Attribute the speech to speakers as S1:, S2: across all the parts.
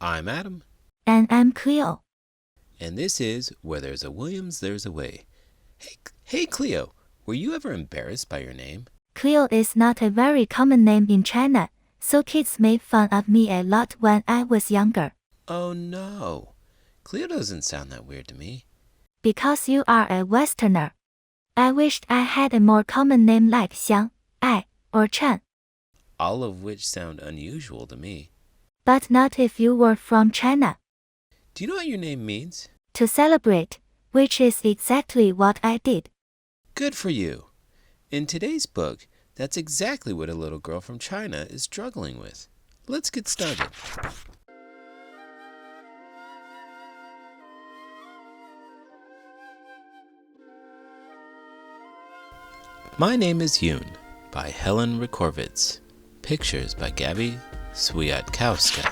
S1: I'm Adam.
S2: And I'm Cleo.
S1: And this is Where There's a Williams, There's a Way. Hey Cleo, were you ever embarrassed by your name?
S2: Cleo is not a very common name in China, so kids made fun of me a lot when I was younger.
S1: Oh no, Cleo doesn't sound that weird to me.
S2: Because you are a Westerner. I wished I had a more common name like Xiang, Ai, or Chen.
S1: All of which sound unusual to me.
S2: But not if you were from China.
S1: Do you know what your name means?
S2: To celebrate, which is exactly what I did.
S1: Good for you. In today's book, that's exactly what a little girl from China is struggling with. Let's get started. My Name Is Yoon by Helen Recorvits. Pictures by Gabi Swiatkowska.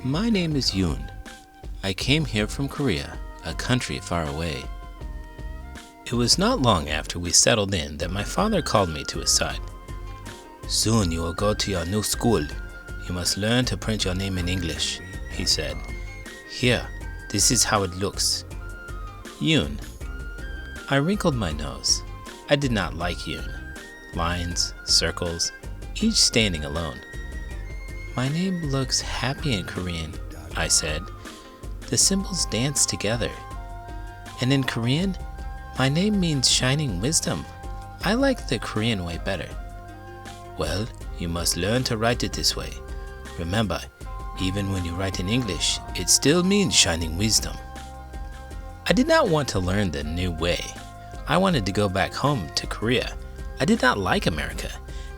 S1: My name is Yoon. I came here from Korea, a country far away. It was not long after we settled in that my father called me to his side. Soon you will go to your new school. You must learn to print your name in English, he said. Here, this is how it looks. Yoon. I wrinkled my nose. I did not like Yoon. Lines, circles, each standing alone. My name looks happy in Korean, I said. The symbols dance together. And in Korean, my name means shining wisdom. I like the Korean way better. Well, you must learn to write it this way. Remember, even when you write in English, it still means shining wisdom. I did not want to learn the new way. I wanted to go back home to Korea. I did not like America.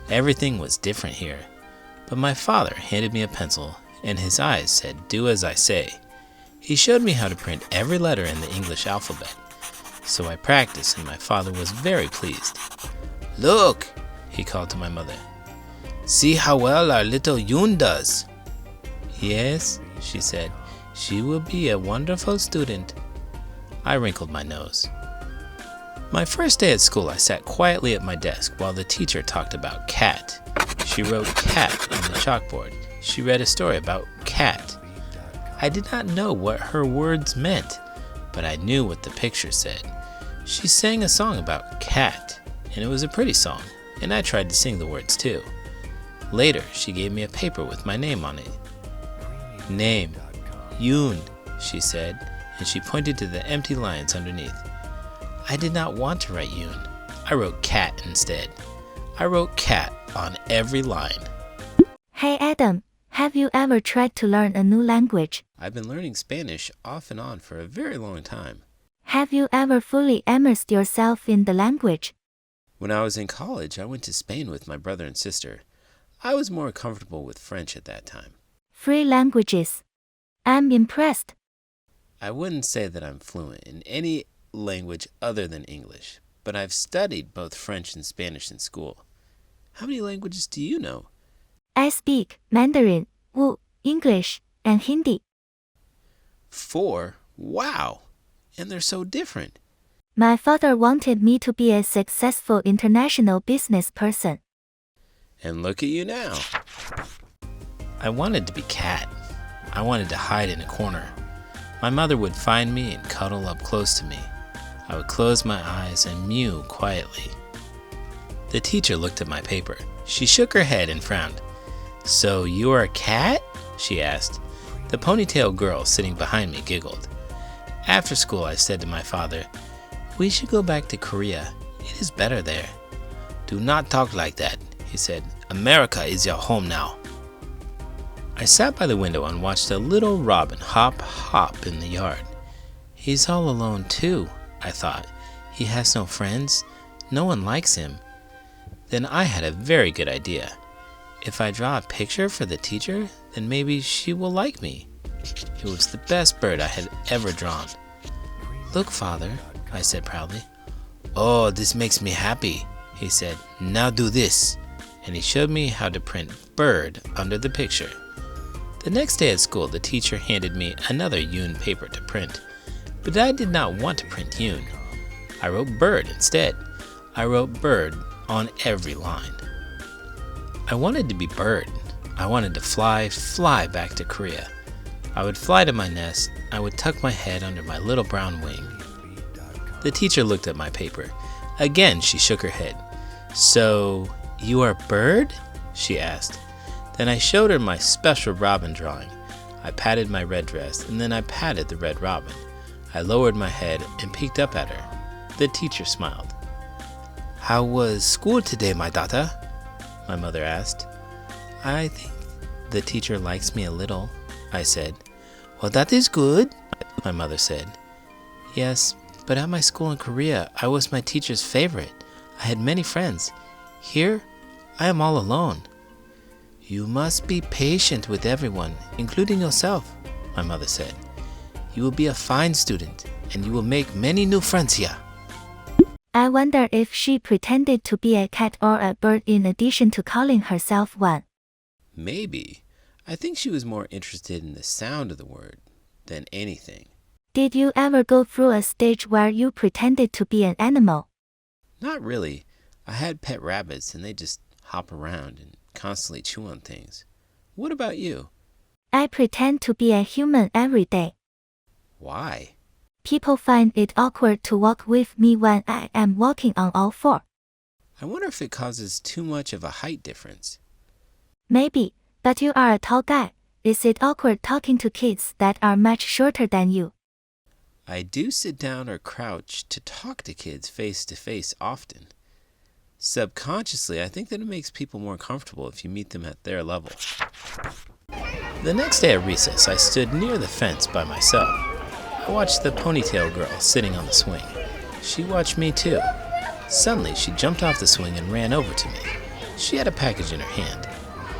S1: Everything was different here. But my father handed me a pencil, and his eyes said, "Do as I say." He showed me how to print every letter in the English alphabet. So I practiced, and my father was very pleased. "Look," he called to my mother. "See how well our little Yoon does." "Yes," she said. "She will be a wonderful student." I wrinkled my nose. My first day at school, I sat quietly at my desk while the teacher talked about cat. She wrote cat on the chalkboard. She read a story about cat. I did not know what her words meant, but I knew what the picture said. She sang a song about cat, and it was a pretty song, and I tried to sing the words too. Later, she gave me a paper with my name on it. Name, Yoon, she said, and she pointed to the empty lines underneath. I did not want to write Yoon. I wrote cat instead. I wrote cat on every line.
S2: Hey Adam, have you ever tried to learn a new language?
S1: I've been learning Spanish off and on for a very long time.
S2: Have you ever fully immersed yourself in the language?
S1: When I was in college, I went to Spain with my brother and sister. I was more comfortable with French at that time.
S2: 3 languages. I'm impressed.
S1: I wouldn't say that I'm fluent in any language other than English, but I've studied both French and Spanish in school. How many languages do you know?
S2: I speak Mandarin, Wu, English, and Hindi.
S1: 4? Wow! And they're so different.
S2: My father wanted me to be a successful international business person.
S1: And look at you now. I wanted to be cat. I wanted to hide in a corner. My mother would find me and cuddle up close to me. I would close my eyes and mew quietly. The teacher looked at my paper. She shook her head and frowned. "So you're a cat?" she asked. The ponytail girl sitting behind me giggled. After school, I said to my father, "We should go back to Korea. It is better there." "Do not talk like that," he said. "America is your home now." I sat by the window and watched a little robin hop, hop in the yard. He's all alone too, I thought. He has no friends. No one likes him. Then I had a very good idea. If I draw a picture for the teacher, then maybe she will like me. It was the best bird I had ever drawn. "Look, Father," I said proudly. "Oh, this makes me happy," he said. "Now do this." And he showed me how to print bird under the picture. The next day at school, the teacher handed me another Yoon paper to print. But I did not want to print Yoon. I wrote bird instead. I wrote bird on every line. I wanted to be bird. I wanted to fly back to Korea. I would fly to my nest. I would tuck my head under my little brown wing. The teacher looked at my paper. Again, she shook her head. "So, you are a bird?" she asked. Then I showed her my special robin drawing. I patted my red dress, and then I patted the red robin. I lowered my head and peeked up at her. The teacher smiled. "How was school today, my daughter?" my mother asked. "I think the teacher likes me a little," I said. "Well, that is good," my mother said. "Yes, but at my school in Korea, I was my teacher's favorite. I had many friends. Here, I am all alone." "You must be patient with everyone, including yourself," my mother said. "You will be a fine student, and you will make many new friends here."
S2: I wonder if she pretended to be a cat or a bird in addition to calling herself one.
S1: Maybe. I think she was more interested in the sound of the word than anything.
S2: Did you ever go through a stage where you pretended to be an animal?
S1: Not really. I had pet rabbits, and they just hop around and constantly chew on things. What about you?
S2: I pretend to be a human every day.
S1: Why?
S2: People find it awkward to walk with me when I am walking on all four.
S1: I wonder if it causes too much of a height difference.
S2: Maybe, but you are a tall guy. Is it awkward talking to kids that are much shorter than you?
S1: I do sit down or crouch to talk to kids face to face often. Subconsciously, I think that it makes people more comfortable if you meet them at their level. The next day at recess, I stood near the fence by myself. I watched the ponytail girl sitting on the swing. She watched me too. Suddenly, she jumped off the swing and ran over to me. She had a package in her hand.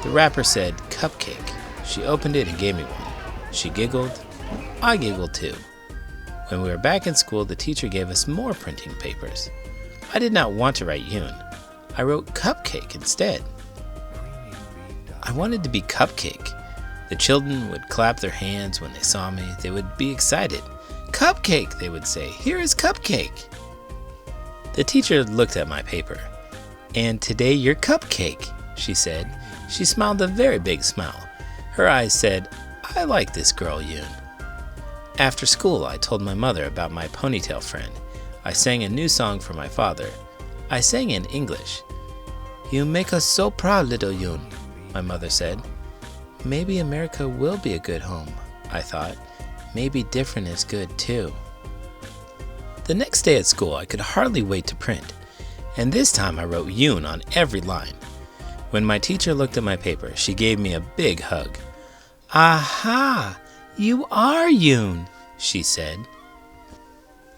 S1: The wrapper said, "Cupcake." She opened it and gave me one. She giggled. I giggled too. When we were back in school, the teacher gave us more printing papers. I did not want to write Yoon. I wrote Cupcake instead. I wanted to be Cupcake. The children would clap their hands when they saw me. They would be excited. "Cupcake," they would say. "Here is Cupcake." The teacher looked at my paper. "And today you're Cupcake," she said. She smiled a very big smile. Her eyes said, "I like this girl, Yoon." After school, I told my mother about my ponytail friend. I sang a new song for my father. I sang in English. "You make us so proud, little Yoon," my mother said. Maybe America will be a good home, I thought. Maybe different is good too. The next day at school, I could hardly wait to print. And this time I wrote Yoon on every line. When my teacher looked at my paper, she gave me a big hug. "Aha! You are Yoon," she said.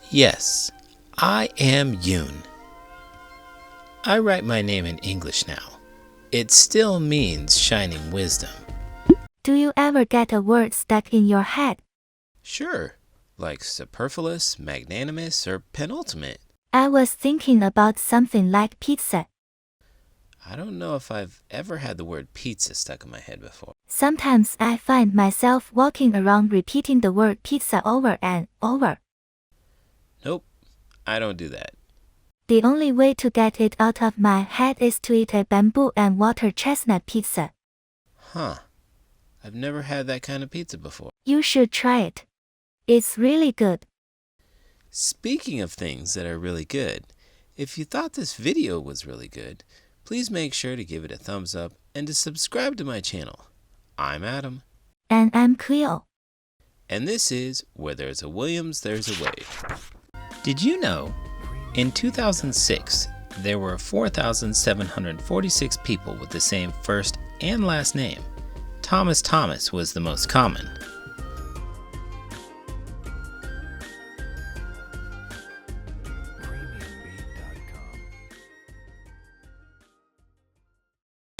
S1: Yes, I am Yoon. I write my name in English now. It still means shining wisdom.
S2: Do you ever get a word stuck in your head?
S1: Sure, like superfluous, magnanimous, or penultimate.
S2: I was thinking about something like pizza.
S1: I don't know if I've ever had the word pizza stuck in my head before.
S2: Sometimes I find myself walking around repeating the word pizza over and over.
S1: Nope, I don't do that.
S2: The only way to get it out of my head is to eat a bamboo and water chestnut pizza.
S1: Huh. I've never had that kind of pizza before.
S2: You should try it. It's really good.
S1: Speaking of things that are really good, if you thought this video was really good, please make sure to give it a thumbs up and to subscribe to my channel. I'm Adam.
S2: And I'm Cleo.
S1: And this is Where There's a Williams, There's a Way. Did you know, in 2006, there were 4,746 people with the same first and last name. Thomas was the most common.